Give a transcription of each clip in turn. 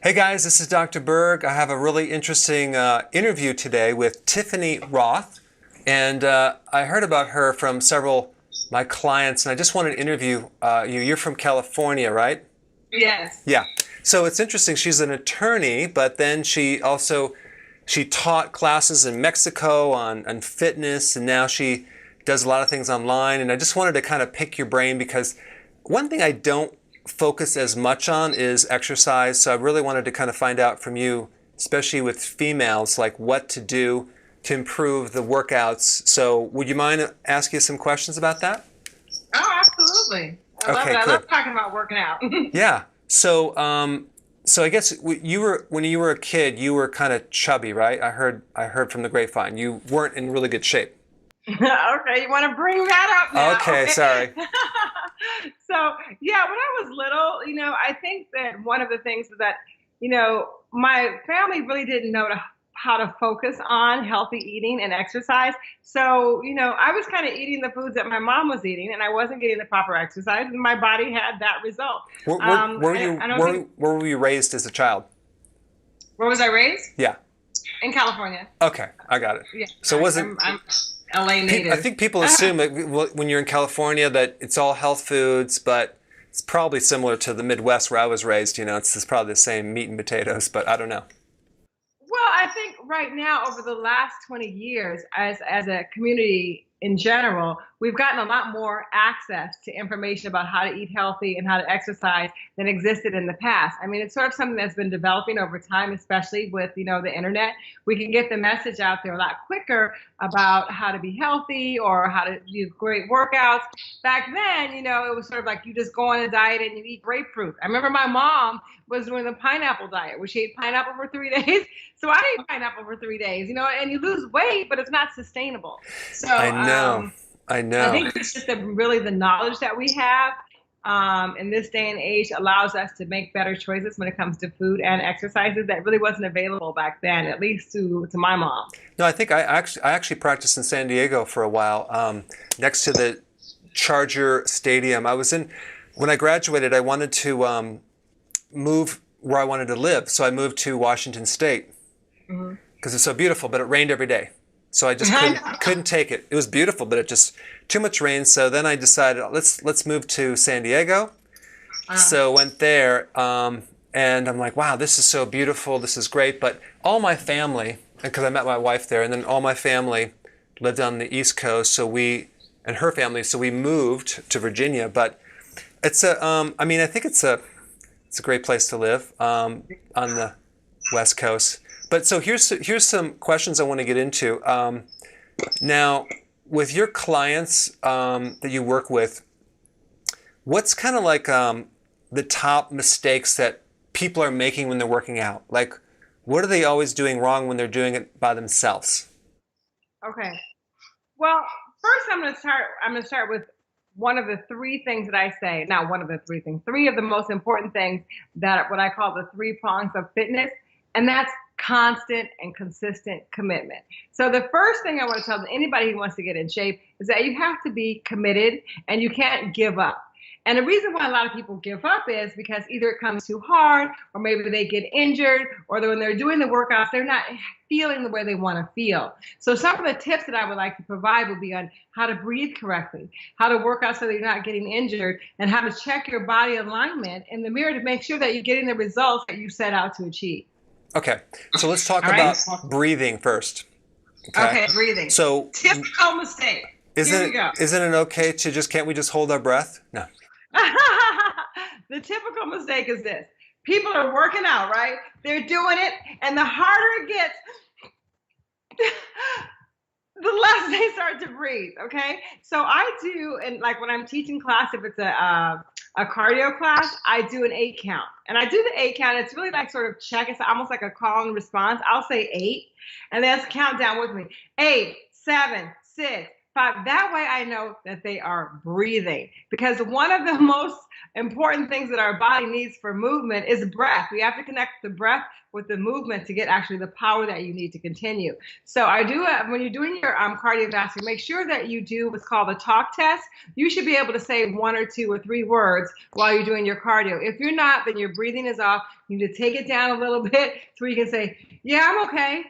Hey guys, this is Dr. Berg. I have a really interesting interview today with Tiffany Roth, and I heard about her from several my clients, and I just wanted to interview you. You're from California, right? Yes. Yeah. So it's interesting. She's an attorney, but then she taught classes in Mexico on fitness, and now she does a lot of things online. And I just wanted to kind of pick your brain because one thing I don't focus as much on is exercise. So I really wanted to kind of find out from you, especially with females, like what to do to improve the workouts. So would you mind asking some questions about that? Oh, absolutely. I love it. Okay, I good. love talking about working out. Yeah. So I guess you were when you were a kid, you were kind of chubby, right? I heard from the grapevine. You weren't in really good shape. Okay, you want to bring that up now? Okay, sorry. So, yeah, when I was little, I think that one of the things is that, my family really didn't know how to focus on healthy eating and exercise. So, I was kind of eating the foods that my mom was eating, and I wasn't getting the proper exercise, and my body had that result. Where were you raised as a child? Where was I raised? Yeah. In California. Okay, I got it. Yeah, So was it? I'm LA I native. think people assume that when you're in California that it's all health foods, but it's probably similar to the Midwest where I was raised. It's probably the same meat and potatoes, but I don't know. Well, I think right now, over the last 20 years, as a community in general, we've gotten a lot more access to information about how to eat healthy and how to exercise than existed in the past. I mean, it's sort of something that's been developing over time, especially with, the internet. We can get the message out there a lot quicker about how to be healthy or how to do great workouts. Back then, it was sort of like you just go on a diet and you eat grapefruit. I remember my mom was doing the pineapple diet, where she ate pineapple for 3 days. So I ate pineapple for 3 days, and you lose weight, but it's not sustainable. So I know. I I know. think it's just really the knowledge that we have in this day and age allows us to make better choices when it comes to food and exercises that really wasn't available back then, at least to my mom. No, I think I actually practiced in San Diego for a while, next to the Charger Stadium. When I graduated, I wanted to move where I wanted to live, so I moved to Washington State Hmm. because it's so beautiful, but it rained every day. So I just couldn't take it. It was beautiful, but it just too much rain. So then I decided let's move to San Diego. So went there, and I'm like, wow, this is so beautiful. This is great. But all my family, because I met my wife there, and then all my family lived on the East Coast. And her family, so we moved to Virginia. But I think it's a great place to live on the West Coast. But so here's some questions I want to get into. Now, with your clients that you work with, what's kind of like the top mistakes that people are making when they're working out? Like, what are they always doing wrong when they're doing it by themselves? Okay. Well, first I'm going to start with one of the three things that I say, not one of the three things, three of the most important things that what I call the three prongs of fitness, and that's constant and consistent commitment. So the first thing I want to tell anybody who wants to get in shape is that you have to be committed and you can't give up. And the reason why a lot of people give up is because either it comes too hard, or maybe they get injured, or when they're doing the workouts, they're not feeling the way they want to feel. So some of the tips that I would like to provide would be on how to breathe correctly, how to work out so that you're not getting injured, and how to check your body alignment in the mirror to make sure that you're getting the results that you set out to achieve. Okay, so let's talk All right? about breathing first. Okay, breathing. So Typical mistake. Here we go. isn't it okay to can't we just hold our breath? No. The typical mistake is this. People are working out, right? They're doing it, and the harder it gets, the less they start to breathe, okay? So I do, and like when I'm teaching class, if it's a cardio class, I do an 8 count. And I do the 8 count. It's really like sort of check. It's almost like a call and response. I'll say 8, and let's count down with me. 8, 7, 6, 5. That way I know that they are breathing, because one of the most important things that our body needs for movement is breath. We have to connect the breath with the movement to get actually the power that you need to continue. So I do, when you're doing your cardiovascular, make sure that you do what's called a talk test. You should be able to say 1 or 2 or 3 words while you're doing your cardio. If you're not, then your breathing is off. You need to take it down a little bit so you can say, yeah, I'm okay.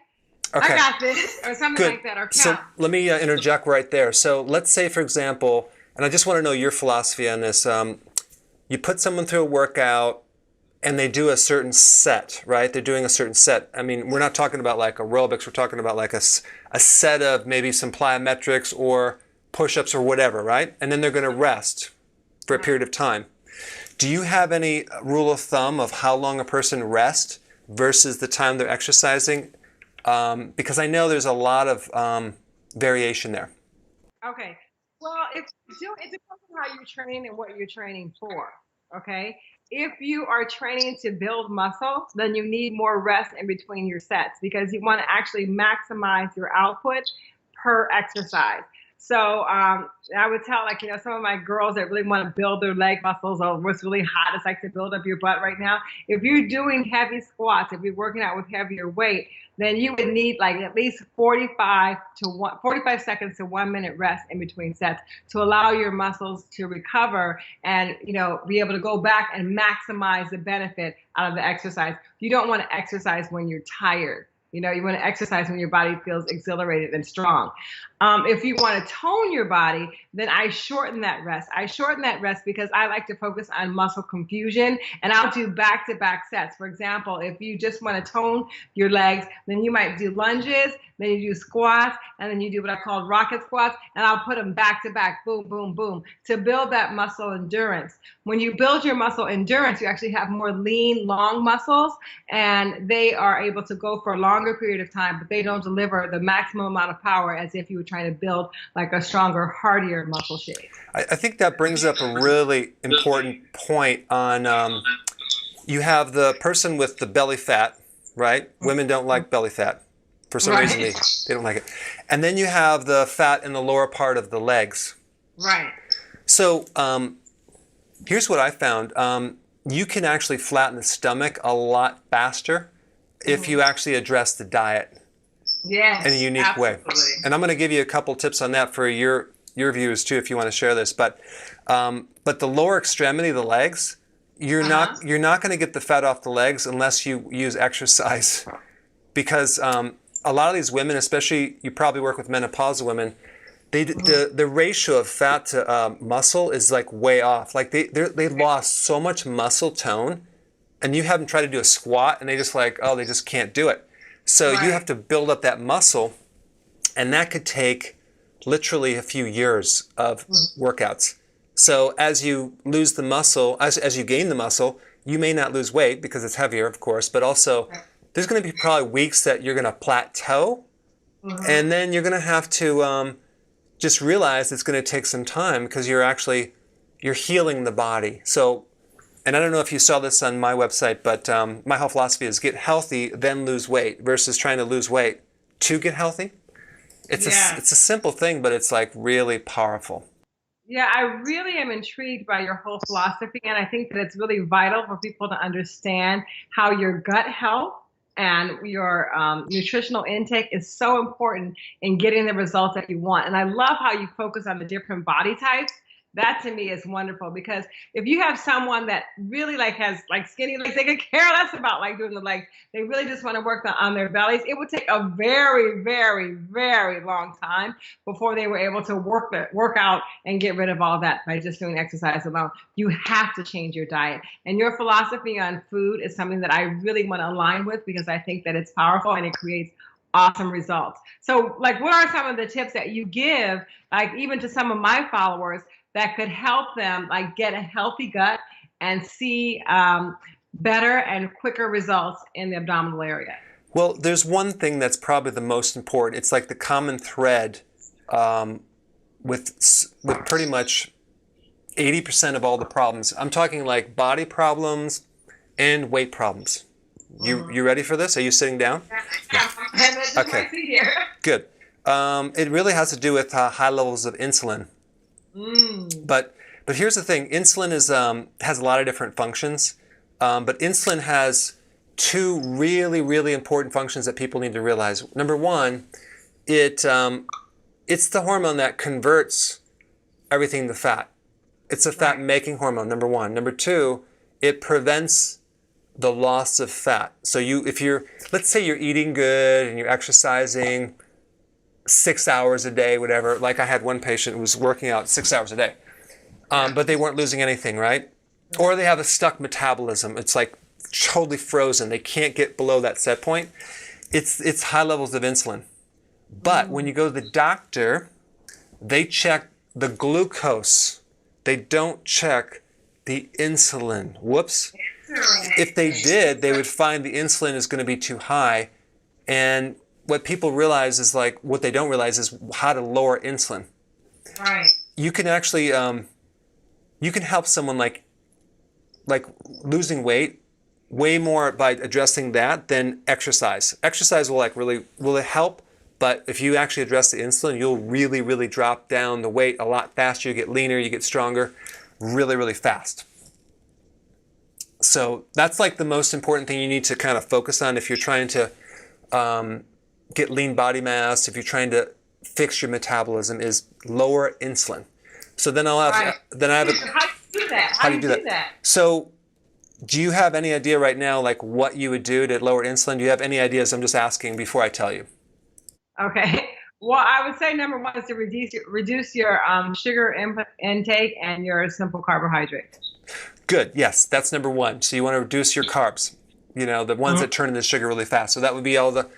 Okay. I got this, or something like that, or count. So let me interject right there. So let's say, for example, and I just want to know your philosophy on this. You put someone through a workout and they do a certain set, right? They're doing a certain set. I mean, we're not talking about like aerobics. We're talking about like a set of maybe some plyometrics or push-ups or whatever, right? And then they're going to rest for a period of time. Do you have any rule of thumb of how long a person rests versus the time they're exercising? Because I know there's a lot of variation there. Okay. Well, it depends on how you're training and what you're training for. Okay. If you are training to build muscle, then you need more rest in between your sets, because you want to actually maximize your output per exercise. So I would tell, like, some of my girls that really want to build their leg muscles, or what's really hot is like to build up your butt right now. If you're doing heavy squats, if you're working out with heavier weight, then you would need like at least 45 seconds to 1 minute rest in between sets to allow your muscles to recover and, be able to go back and maximize the benefit out of the exercise. You don't want to exercise when you're tired. You want to exercise when your body feels exhilarated and strong. If you want to tone your body, then I shorten that rest. I shorten that rest because I like to focus on muscle confusion, and I'll do back-to-back sets. For example, if you just want to tone your legs, then you might do lunges, then you do squats, and then you do what I call rocket squats, and I'll put them back-to-back, boom, boom, boom, to build that muscle endurance. When you build your muscle endurance, you actually have more lean, long muscles, and they are able to go for a longer period of time, but they don't deliver the maximum amount of power as if you were trying to build like a stronger, hardier muscle shape. I think that brings up a really important point on, you have the person with the belly fat, right? Women don't like belly fat. For some reason, they don't like it. And then you have the fat in the lower part of the legs. Right. So here's what I found. You can actually flatten the stomach a lot faster if you actually address the diet in a unique way. And I'm going to give you a couple tips on that for your viewers too, if you want to share this. But the lower extremity, the legs, you're not going to get the fat off the legs unless you use exercise, because a lot of these women, especially, you probably work with menopausal women, the ratio of fat to muscle is like way off. Like they lost so much muscle tone, and you have them try to do a squat and they just they just can't do it. So you have to build up that muscle, and that could take literally a few years of workouts. So as you lose the muscle, as you gain the muscle, you may not lose weight because it's heavier, of course, but also there's going to be probably weeks that you're going to plateau, and then you're going to have to just realize it's going to take some time because you're healing the body. So, and I don't know if you saw this on my website, but my whole philosophy is get healthy, then lose weight, versus trying to lose weight to get healthy. It's a simple thing, but it's like really powerful. Yeah, I really am intrigued by your whole philosophy, and I think that it's really vital for people to understand how your gut health and your nutritional intake is so important in getting the results that you want. And I love how you focus on the different body types. That to me is wonderful, because if you have someone that really has skinny legs, they could care less about doing the legs. They really just want to work on their bellies. It would take a very, very, very long time before they were able to work out and get rid of all that by just doing exercise alone. You have to change your diet. And your philosophy on food is something that I really want to align with, because I think that it's powerful and it creates awesome results. So what are some of the tips that you give, even to some of my followers, that could help them get a healthy gut and see better and quicker results in the abdominal area? Well, there's one thing that's probably the most important. It's like the common thread with pretty much 80% of all the problems. I'm talking like body problems and weight problems. You ready for this? Are you sitting down? Yeah. Okay. Good. It really has to do with high levels of insulin. But here's the thing: insulin has a lot of different functions, but insulin has two really, really important functions that people need to realize. Number one, it's the hormone that converts everything to fat. It's a fat-making hormone, number one. Number two, it prevents the loss of fat. So let's say you're eating good and you're exercising 6 hours a day, whatever. Like I had one patient who was working out 6 hours a day, but they weren't losing anything, right? Or they have a stuck metabolism. It's like totally frozen. They can't get below that set point. It's high levels of insulin. But when you go to the doctor, they check the glucose. They don't check the insulin. Whoops. If they did, they would find the insulin is going to be too high. And what people realize is what they don't realize is how to lower insulin. Right. You can actually, you can help someone like losing weight way more by addressing that than exercise. Exercise will help. But if you actually address the insulin, you'll really, really drop down the weight a lot faster. You get leaner, you get stronger, really, really fast. So that's like the most important thing you need to kind of focus on if you're trying to get lean body mass, if you're trying to fix your metabolism, is lower insulin. So then I have How do you do that? How do you do that? So do you have any idea right now like what you would do to lower insulin? Do you have any ideas? I'm just asking before I tell you. Okay. Well, I would say number one is to reduce your sugar intake and your simple carbohydrates. Good. Yes, that's number one. So you want to reduce your carbs, the ones that turn into sugar really fast. So that would be all the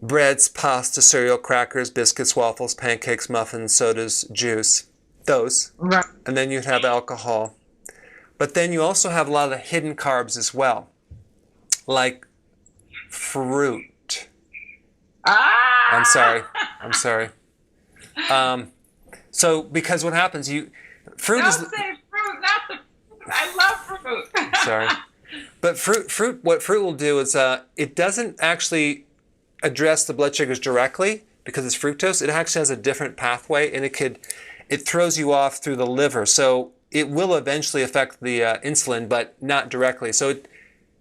breads, pasta, cereal, crackers, biscuits, waffles, pancakes, muffins, sodas, juice, those. Right. And then you'd have alcohol. But then you also have a lot of the hidden carbs as well, like fruit. I'm sorry. So because what happens, fruit Don't is. say fruit, not the. I love fruit. Sorry, but fruit. What fruit will do is it doesn't actually address the blood sugars directly because it's fructose. It actually has a different pathway, and it throws you off through the liver. So it will eventually affect the insulin, but not directly. So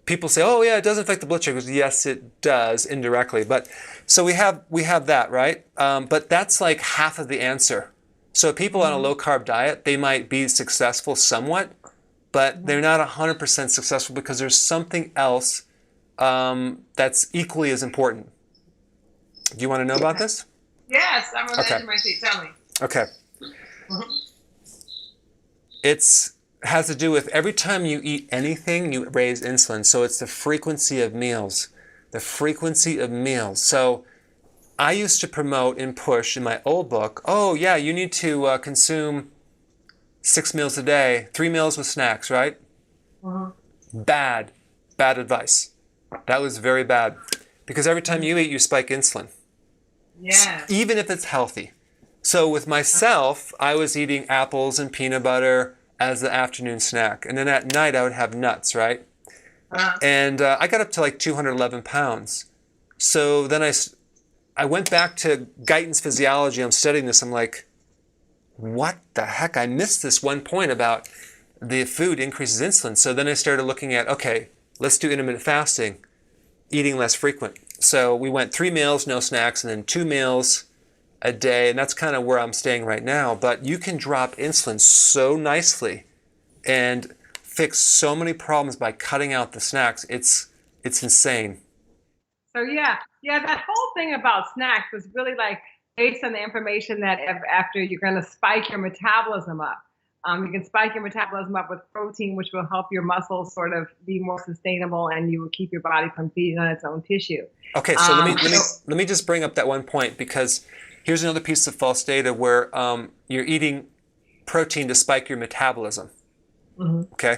people say, oh yeah, it doesn't affect the blood sugars. Yes, it does indirectly. But so we have that, right? But that's like half of the answer. So people on a low carb diet, they might be successful somewhat, but they're not 100% successful because there's something else that's equally as important. Do you want to know about this? Yes, I'm on the edge of my seat. Tell me. Okay. It has to do with every time you eat anything, you raise insulin. So it's the frequency of meals. The frequency of meals. So I used to promote and push in my old book, oh yeah, you need to consume 6 meals a day, 3 meals with snacks, right? Bad advice. That was very bad. Because every time you eat, you spike insulin. Yeah. Even if it's healthy. So with myself, I was eating apples and peanut butter as the afternoon snack. And then at night, I would have nuts, right? And I got up to like 211 pounds. So then I went back to Guyton's physiology. I'm studying this. I'm like, what the heck? I missed this one point about the food increases insulin. So then I started looking at, okay, let's do intermittent fasting, eating less frequent. So we went 3 meals, no snacks, and then 2 meals a day. And that's kind of where I'm staying right now. But you can drop insulin so nicely and fix so many problems by cutting out the snacks. It's insane. So yeah, that whole thing about snacks was really like based on the information that after you're going to spike your metabolism up. You can spike your metabolism up with protein, which will help your muscles sort of be more sustainable, and you will keep your body from feeding on its own tissue. Okay, so let me just bring up that one point, because here's another piece of false data where you're eating protein to spike your metabolism. Okay,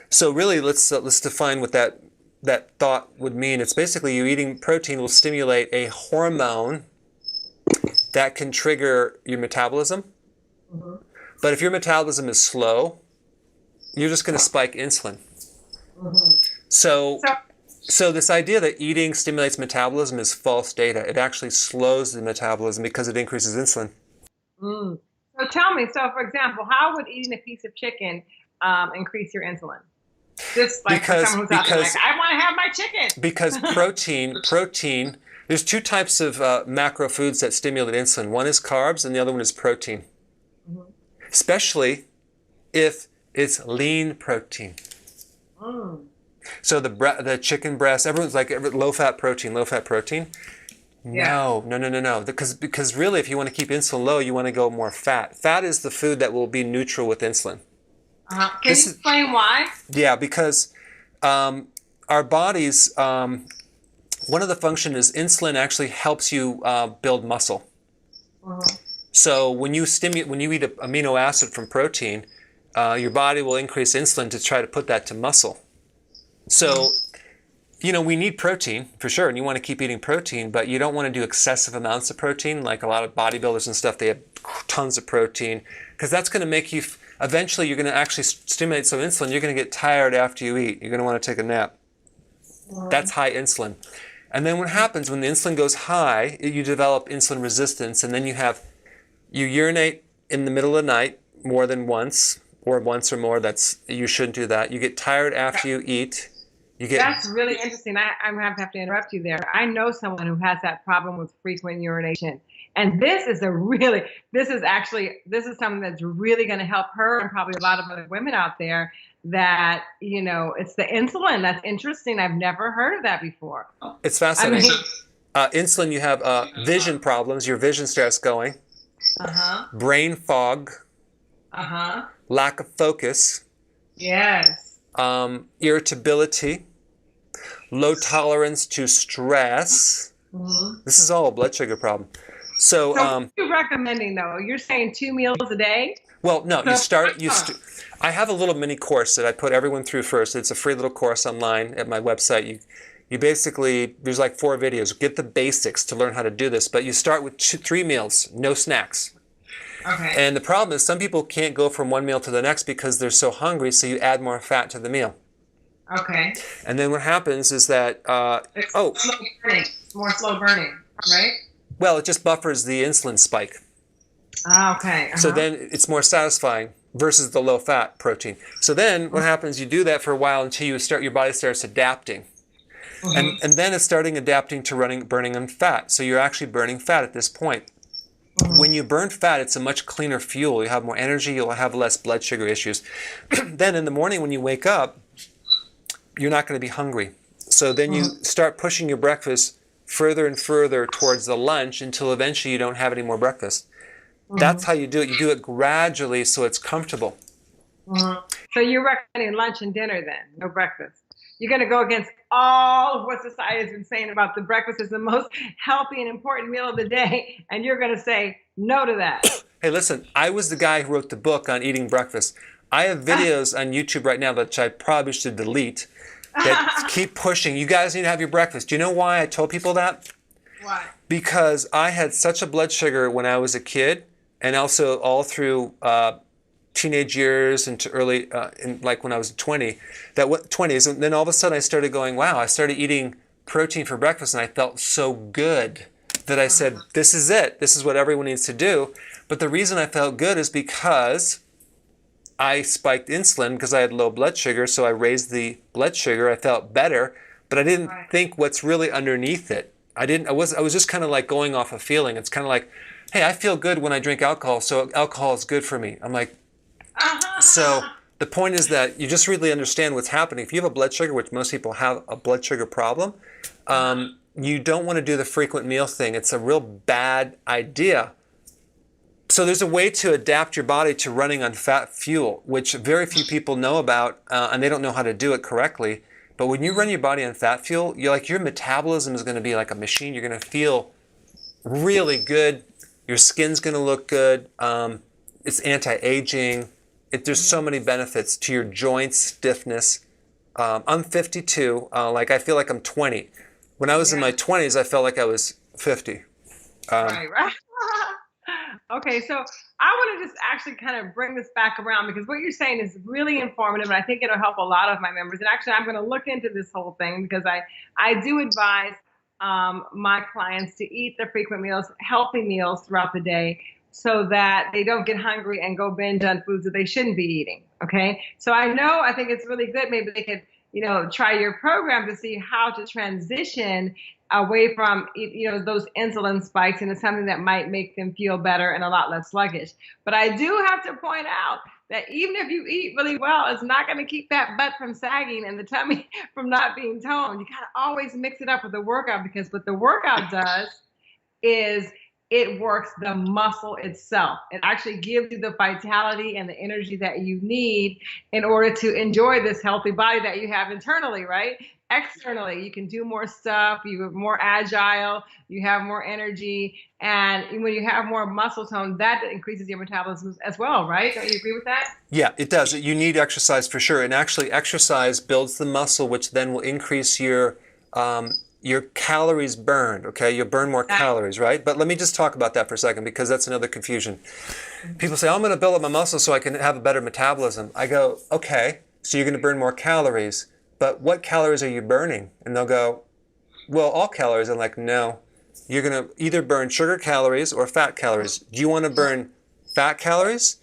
so really let's define what that thought would mean. It's basically you eating protein will stimulate a hormone that can trigger your metabolism. But if your metabolism is slow, you're just going to spike insulin. So So this idea that eating stimulates metabolism is false data. It actually slows the metabolism because it increases insulin. Mm. So tell me, so for example, how would eating a piece of chicken increase your insulin? Just like for someone who's out there like, I want to have my chicken. Because protein, there's two types of macro foods that stimulate insulin. One is carbs and the other one is protein. Mm-hmm. Especially if it's lean protein. Mm. So the chicken breast, everyone's like low-fat protein, low-fat protein. No. Because really, if you want to keep insulin low, you want to go more fat. Fat is the food that will be neutral with insulin. Can you explain why? Yeah, because our bodies, one of the functions is insulin actually helps you build muscle. Uh-huh. So when you eat an amino acid from protein, your body will increase insulin to try to put that to muscle. So, we need protein for sure, and you want to keep eating protein, but you don't want to do excessive amounts of protein. Like a lot of bodybuilders and stuff, they have tons of protein, because that's going to make you, eventually you're going to actually stimulate some insulin. You're going to get tired after you eat. You're going to want to take a nap. That's high insulin. And then what happens when the insulin goes high, you develop insulin resistance, and then you urinate in the middle of the night more than once, or once or more. You shouldn't do that. You get tired after you eat. That's really interesting. I'm going to have to interrupt you there. I know someone who has that problem with frequent urination. And this is something that's really going to help her and probably a lot of other women out there that, it's the insulin. That's interesting. I've never heard of that before. It's fascinating. Insulin, you have vision problems. Your vision starts going. Uh-huh. Brain fog. Uh-huh. Lack of focus. Yes. Irritability. Low tolerance to stress. Mm-hmm. This is all a blood sugar problem. So what are you recommending though? You're saying 2 meals a day? Well, no. I have a little mini course that I put everyone through first. It's a free little course online at my website. You basically, there's like 4 videos. Get the basics to learn how to do this, but you start with 3 meals, no snacks. Okay. And the problem is some people can't go from one meal to the next because they're so hungry, so you add more fat to the meal. Okay. And then what happens is that it's slow burning. It's more slow burning, right? Well, it just buffers the insulin spike. Okay. Uh-huh. So then it's more satisfying versus the low-fat protein. So then what happens? You do that for a while until your body starts adapting, and then it's starting adapting to burning on fat. So you're actually burning fat at this point. When you burn fat, it's a much cleaner fuel. You have more energy. You'll have less blood sugar issues. Then in the morning when you wake up, you're not going to be hungry. So then you start pushing your breakfast further and further towards the lunch until eventually you don't have any more breakfast. That's how you do it. You do it gradually so it's comfortable. So you're recommending lunch and dinner then, no breakfast. You're going to go against all of what society has been saying about the breakfast is the most healthy and important meal of the day, and you're going to say no to that. Hey, listen, I was the guy who wrote the book on eating breakfast. I have videos on YouTube right now that I probably should delete that keep pushing. You guys need to have your breakfast. Do you know why I told people that? Why? Because I had such a blood sugar when I was a kid, and also all through teenage years into early, like when I was 20s, and then all of a sudden I started going, wow, I started eating protein for breakfast, and I felt so good that I said, this is it. This is what everyone needs to do. But the reason I felt good is because I spiked insulin because I had low blood sugar, so I raised the blood sugar. I felt better, but I didn't think what's really underneath it. I was just kind of like going off a feeling. It's kind of like, hey, I feel good when I drink alcohol, so alcohol is good for me. I'm like, so the point is that you just really understand what's happening. If you have a blood sugar, which most people have a blood sugar problem, you don't want to do the frequent meal thing. It's a real bad idea. So there's a way to adapt your body to running on fat fuel, which very few people know about, and they don't know how to do it correctly. But when you run your body on fat fuel, your metabolism is going to be like a machine. You're going to feel really good. Your skin's going to look good. It's anti-aging. There's so many benefits to your joints, stiffness. I'm 52. I feel like I'm 20. When I was in my 20s, I felt like I was 50. Right. Okay, so I want to just actually kind of bring this back around because what you're saying is really informative, and I think it'll help a lot of my members. And actually, I'm going to look into this whole thing because I do advise my clients to eat their frequent meals, healthy meals throughout the day, so that they don't get hungry and go binge on foods that they shouldn't be eating. Okay, so I think it's really good. Maybe they could, try your program to see how to transition away from those insulin spikes into something that might make them feel better and a lot less sluggish. But I do have to point out that even if you eat really well, it's not going to keep that butt from sagging and the tummy from not being toned. You got to always mix it up with the workout, because what the workout does is it works the muscle itself. It actually gives you the vitality and the energy that you need in order to enjoy this healthy body that you have internally, right? Externally, you can do more stuff, you're more agile, you have more energy, and when you have more muscle tone, that increases your metabolism as well, right? Don't you agree with that? Yeah, it does. You need exercise for sure, and actually exercise builds the muscle, which then will increase your calories burned. Okay, you'll burn more calories, right? But let me just talk about that for a second, because that's another confusion. People say, I'm going to build up my muscle so I can have a better metabolism. I go, okay, so you're going to burn more calories, but what calories are you burning? And they'll go, well, all calories. I'm like, no, you're going to either burn sugar calories or fat calories. Do you want to burn fat calories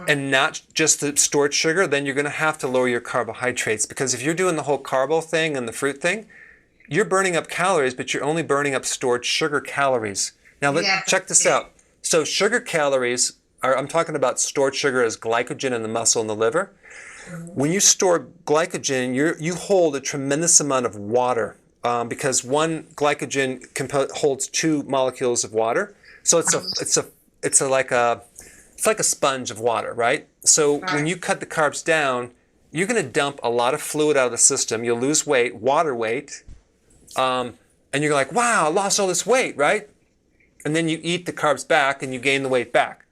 and not just the stored sugar? Then you're going to have to lower your carbohydrates, because if you're doing the whole carbo thing and the fruit thing, you're burning up calories, but you're only burning up stored sugar calories. Now, check this out. So sugar calories I'm talking about stored sugar as glycogen in the muscle and the liver. When you store glycogen, you hold a tremendous amount of water, because one glycogen holds 2 molecules of water. So it's like a sponge of water, right? So when you cut the carbs down, you're going to dump a lot of fluid out of the system. You'll lose weight, water weight, and you're like, wow, I lost all this weight, right? And then you eat the carbs back and you gain the weight back.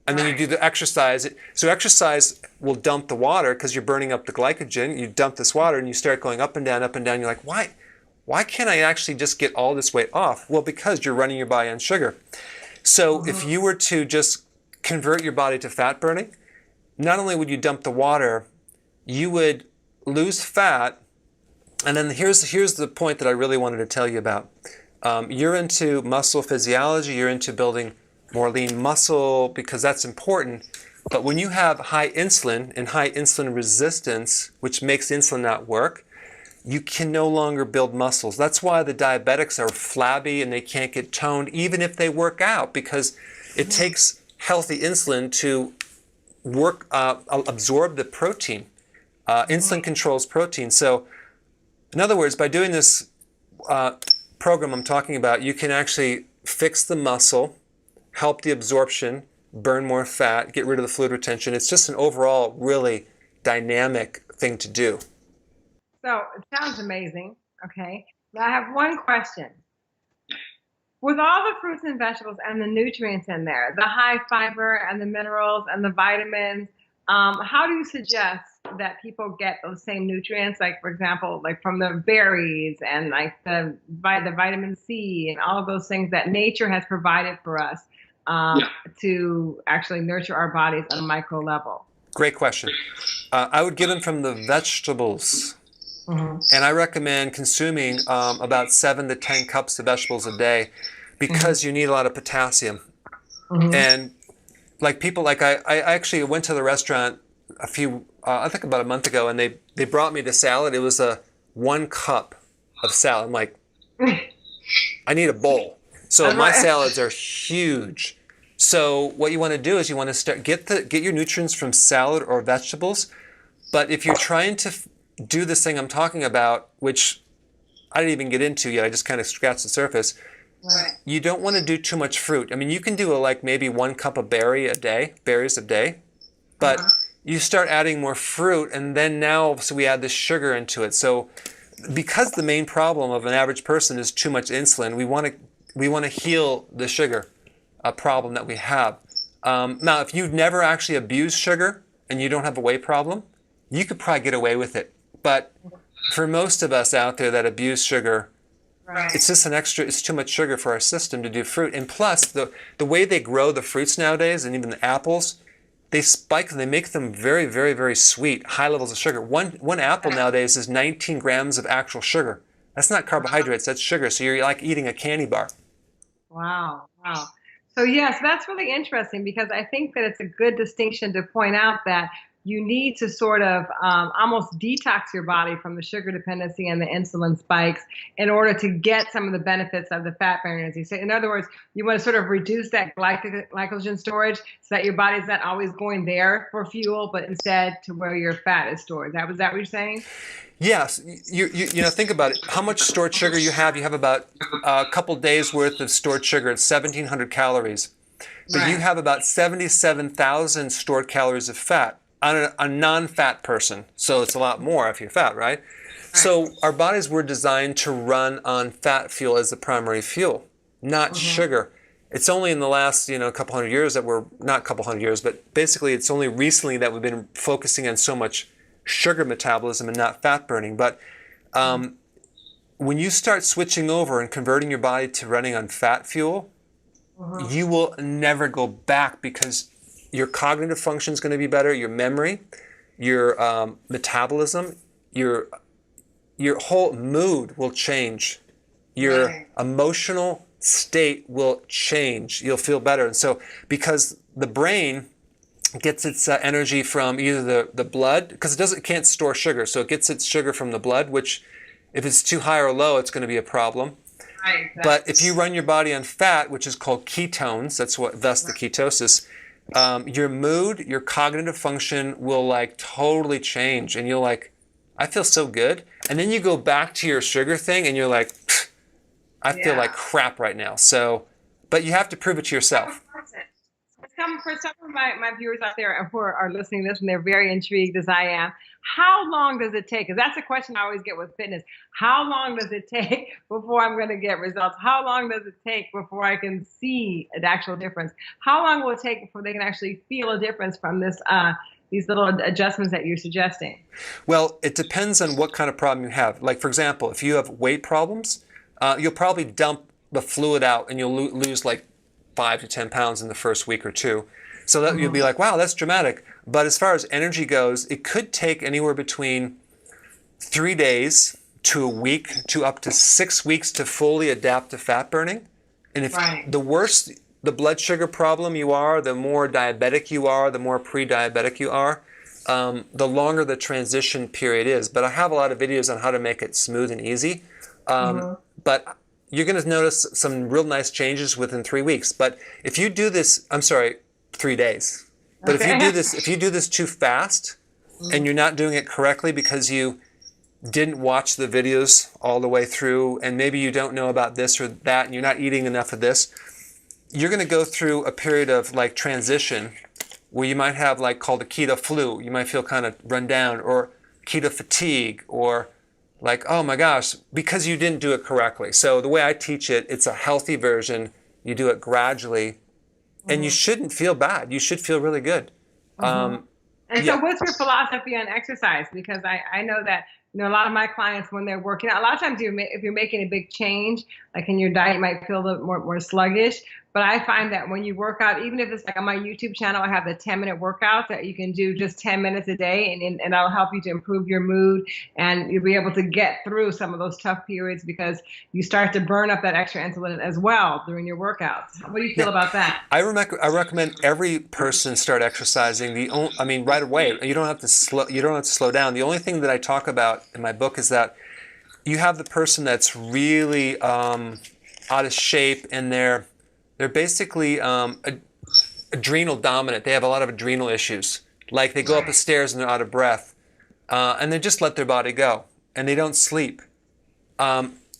And then you do the exercise. So exercise will dump the water because you're burning up the glycogen. You dump this water and you start going up and down, up and down. You're like, why can't I actually just get all this weight off? Well, because you're running your body on sugar. So if you were to just convert your body to fat burning, not only would you dump the water, you would lose fat. And then here's the point that I really wanted to tell you about. You're into muscle physiology. You're into building more lean muscle because that's important. But when you have high insulin and high insulin resistance, which makes insulin not work, you can no longer build muscles. That's why the diabetics are flabby and they can't get toned even if they work out, because it takes healthy insulin to absorb the protein. Insulin controls protein. So in other words, by doing this program I'm talking about, you can actually fix the muscle, help the absorption, burn more fat, get rid of the fluid retention. It's just an overall really dynamic thing to do. So it sounds amazing. Okay. Now I have one question. With all the fruits and vegetables and the nutrients in there, the high fiber and the minerals and the vitamins, how do you suggest that people get those same nutrients? Like, for example, like from the berries and like the vitamin C and all of those things that nature has provided for us to actually nurture our bodies on a micro level? Great question. I would get them from the vegetables. And I recommend consuming about 7 to 10 cups of vegetables a day, because you need a lot of potassium. And like people, like I actually went to the restaurant I think about a month ago, and they brought me the salad. It was 1 cup of salad. I'm like, I need a bowl. So my salads are huge. So what you want to do is you want to get your nutrients from salad or vegetables. But if you're trying to do this thing I'm talking about, which I didn't even get into yet, I just kind of scratched the surface. Right. You don't want to do too much fruit. I mean, you can do like maybe 1 cup of berries a day, but you start adding more fruit, and then so we add this sugar into it. So because the main problem of an average person is too much insulin, we want to heal the sugar problem that we have. Now, if you've never actually abused sugar and you don't have a weight problem, you could probably get away with it. But for most of us out there that abuse sugar, Right. It's just it's too much sugar for our system to do fruit. And plus, the way they grow the fruits nowadays, and even the apples, they spike them, they make them very, very, very sweet, high levels of sugar. One apple nowadays is 19 grams of actual sugar. That's not carbohydrates, that's sugar. So you're like eating a candy bar. Wow. Wow. So yes, that's really interesting because I think that it's a good distinction to point out that you need to sort of almost detox your body from the sugar dependency and the insulin spikes in order to get some of the benefits of the fat burning, as you say. In other words, you want to sort of reduce that glycogen storage so that your body's not always going there for fuel, but instead to where your fat is stored. Was that what you're saying? Yes, you know, think about it. How much stored sugar you have? You have about a couple days worth of stored sugar at 1,700 calories. But you have about 77,000 stored calories of fat on a non-fat person. So it's a lot more if you're fat, right? So our bodies were designed to run on fat fuel as the primary fuel, not sugar. It's only in the last, couple hundred years that not a couple hundred years, but basically it's only recently that we've been focusing on so much sugar metabolism and not fat burning. But when you start switching over and converting your body to running on fat fuel, you will never go back because your cognitive function is going to be better, your memory, your metabolism, your whole mood will change. Your emotional state will change. You'll feel better. And so because the brain gets its energy from either the blood, because it can't store sugar, so it gets its sugar from the blood, which if it's too high or low, it's going to be a problem. Right, exactly. But if you run your body on fat, which is called ketones, thus the ketosis, your mood, your cognitive function will like totally change, and you'll like, I feel so good. And then you go back to your sugar thing, and you're like, I feel like crap right now. So, but you have to prove it to yourself. For some of my viewers out there who are listening to this and they're very intrigued as I am, how long does it take? Because that's a question I always get with fitness. How long does it take before I'm going to get results? How long does it take before I can see an actual difference? How long will it take before they can actually feel a difference from these little adjustments that you're suggesting? Well, it depends on what kind of problem you have. Like, for example, if you have weight problems, you'll probably dump the fluid out and you'll lose like 5 to 10 pounds in the first week or two. So that you'll be like, wow, that's dramatic. But as far as energy goes, it could take anywhere between 3 days to a week to up to 6 weeks to fully adapt to fat burning. And if the worse the blood sugar problem you are, the more diabetic you are, the more pre-diabetic you are, the longer the transition period is. But I have a lot of videos on how to make it smooth and easy. But you're going to notice some real nice changes within 3 weeks. But if you do this, 3 days. But if you do this too fast and you're not doing it correctly because you didn't watch the videos all the way through and maybe you don't know about this or that and you're not eating enough of this, you're going to go through a period of like transition where you might have like called a keto flu. You might feel kind of run down, or keto fatigue, or like, oh my gosh, because you didn't do it correctly. So the way I teach it, it's a healthy version. You do it gradually, and you shouldn't feel bad. You should feel really good. And so what's your philosophy on exercise? Because I know that a lot of my clients, when they're working out, a lot of times if you're making a big change, like in your diet, you might feel a little more sluggish. But I find that when you work out, even if it's like on my YouTube channel, I have the 10-minute workouts that you can do just 10 minutes a day, and that'll help you to improve your mood, and you'll be able to get through some of those tough periods because you start to burn up that extra insulin as well during your workouts. What do you feel about that? I recommend every person start exercising. Right away. You don't have to slow down. The only thing that I talk about in my book is that you have the person that's really out of shape and they're basically adrenal dominant. They have a lot of adrenal issues. Like they go up the stairs and they're out of breath. And they just let their body go. And they don't sleep.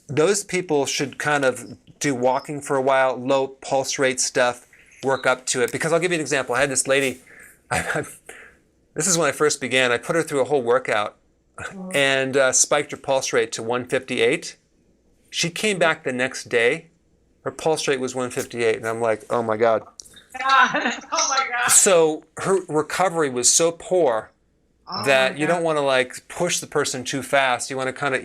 Those people should kind of do walking for a while, low pulse rate stuff, work up to it. Because I'll give you an example. I had this lady, this is when I first began. I put her through a whole workout and spiked her pulse rate to 158. She came back the next day. Her pulse rate was 158, and I'm like, oh my God. Oh my God. So her recovery was so poor that you don't want to like push the person too fast. You want to kind of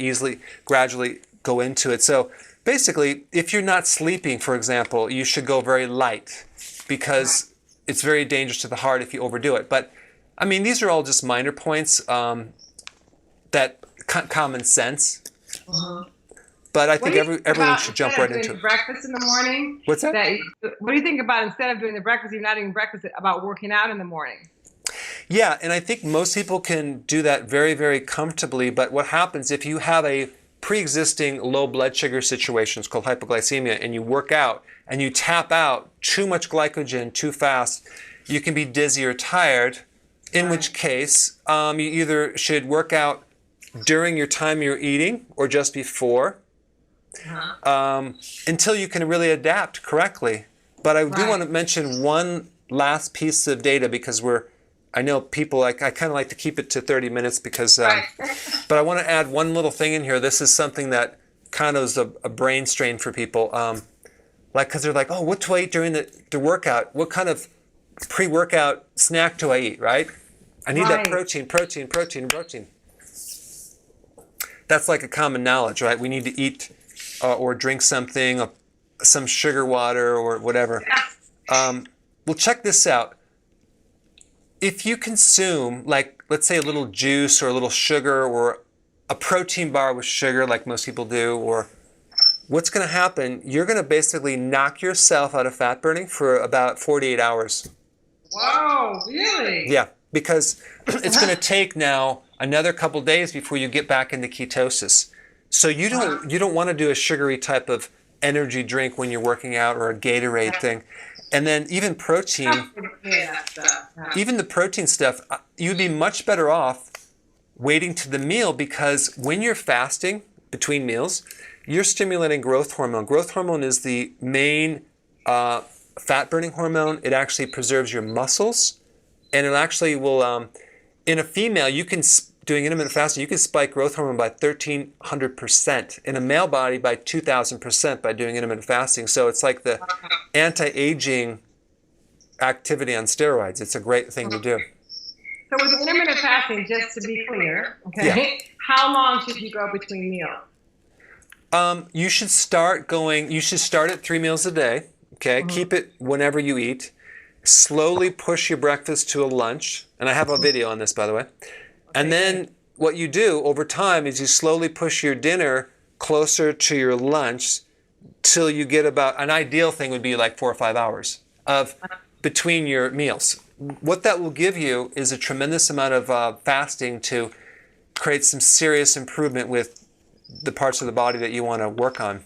gradually go into it. So basically, if you're not sleeping, for example, you should go very light because it's very dangerous to the heart if you overdo it. But I mean, these are all just minor points that common sense. But I think everyone should jump right into it. Breakfast in the morning. What's that? What do you think about instead of doing the breakfast, you're not eating breakfast, about working out in the morning? Yeah, and I think most people can do that very, very comfortably. But what happens if you have a pre-existing low blood sugar situation, it's called hypoglycemia, and you work out and you tap out too much glycogen too fast, you can be dizzy or tired, in which case you either should work out during your time you're eating or just before, until you can really adapt correctly. But I do want to mention one last piece of data because I know people, I kind of like to keep it to 30 minutes because, but I want to add one little thing in here. This is something that kind of is a brain strain for people. Because they're like, oh, what do I eat during the workout? What kind of pre-workout snack do I eat, right? I need that protein. That's like a common knowledge, right? We need to eat or drink something, some sugar water or whatever. Well, check this out. If you consume, like, let's say a little juice or a little sugar or a protein bar with sugar like most people do, or what's going to happen, you're going to basically knock yourself out of fat burning for about 48 hours. Whoa, really? Yeah, because it's going to take now another couple days before you get back into ketosis. So you don't want to do a sugary type of energy drink when you're working out or a Gatorade thing. And then even protein, even the protein stuff, you'd be much better off waiting to the meal because when you're fasting between meals, you're stimulating growth hormone. Growth hormone is the main fat-burning hormone. It actually preserves your muscles, and it actually will, in a female, doing intermittent fasting, you can spike growth hormone by 1,300%. In a male body, by 2,000% by doing intermittent fasting. So it's like the anti-aging activity on steroids. It's a great thing to do. So with intermittent fasting, just to be clear, how long should you go between meals? You should start at 3 meals a day. Okay, keep it whenever you eat. Slowly push your breakfast to a lunch, and I have a video on this, by the way. And then what you do over time is you slowly push your dinner closer to your lunch till you get about, an ideal thing would be like 4 or 5 hours of between your meals. What that will give you is a tremendous amount of fasting to create some serious improvement with the parts of the body that you want to work on.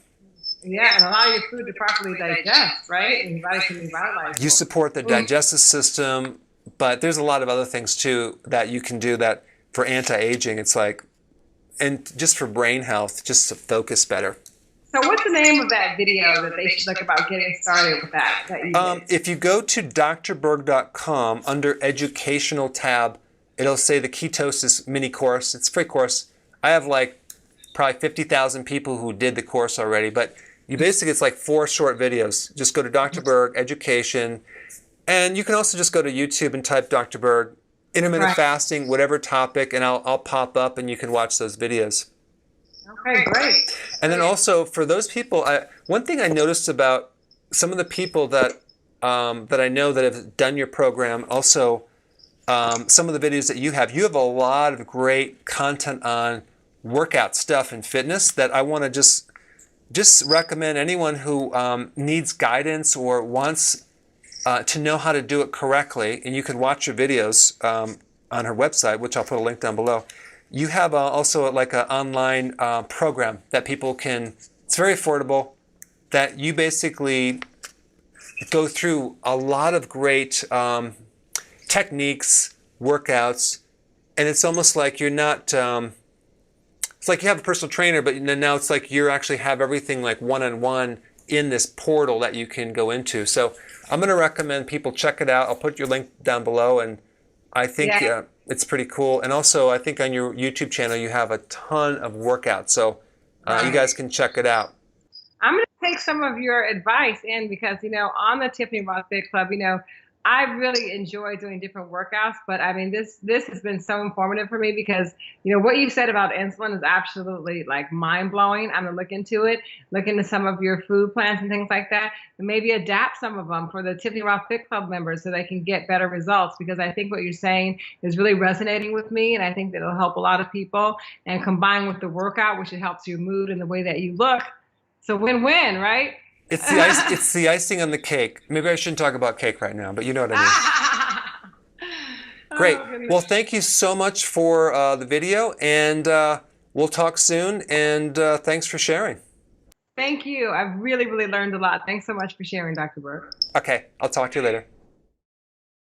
Yeah, and allow your food to properly digest, right? And your body can revitalize. You support the digestive system, but there's a lot of other things too that you can do that for anti-aging. It's like, and just for brain health, just to focus better. So what's the name of that video that they should look about getting started with that you did? If you go to drberg.com under educational tab, it'll say the ketosis mini course. It's a free course. I have like probably 50,000 people who did the course already, but it's like 4 short videos. Just go to Dr. Berg, education, and you can also just go to YouTube and type Dr. Berg, intermittent fasting, whatever topic, and I'll pop up and you can watch those videos. Okay, great. And then also for those people, one thing I noticed about some of the people that I know that have done your program, also some of the videos that you have a lot of great content on workout stuff and fitness that I want to just recommend anyone who needs guidance or wants to know how to do it correctly. And you can watch your videos on her website, which I'll put a link down below. You have also like an online program that people can, it's very affordable, that you basically go through a lot of great techniques, workouts, and it's almost like you're not, it's like you have a personal trainer, but now it's like you actually have everything like one-on-one in this portal that you can go into. So I'm going to recommend people check it out. I'll put your link down below, and I think it's pretty cool. And also, I think on your YouTube channel, you have a ton of workouts. So you guys can check it out. I'm going to take some of your advice in because, on the Tiffany Ross Fit Club, I really enjoy doing different workouts, but I mean, this has been so informative for me because what you said about insulin is absolutely like mind blowing. I'm gonna look into it, look into some of your food plans and things like that, and maybe adapt some of them for the Tiffany Rothe Fit Club members so they can get better results. Because I think what you're saying is really resonating with me, and I think that it'll help a lot of people. And combined with the workout, which it helps your mood and the way that you look, so win-win, right? It's the icing on the cake. Maybe I shouldn't talk about cake right now, but you know what I mean. Great. Well, thank you so much for the video, and we'll talk soon. And thanks for sharing. Thank you. I've really, really learned a lot. Thanks so much for sharing, Dr. Berg. Okay, I'll talk to you later.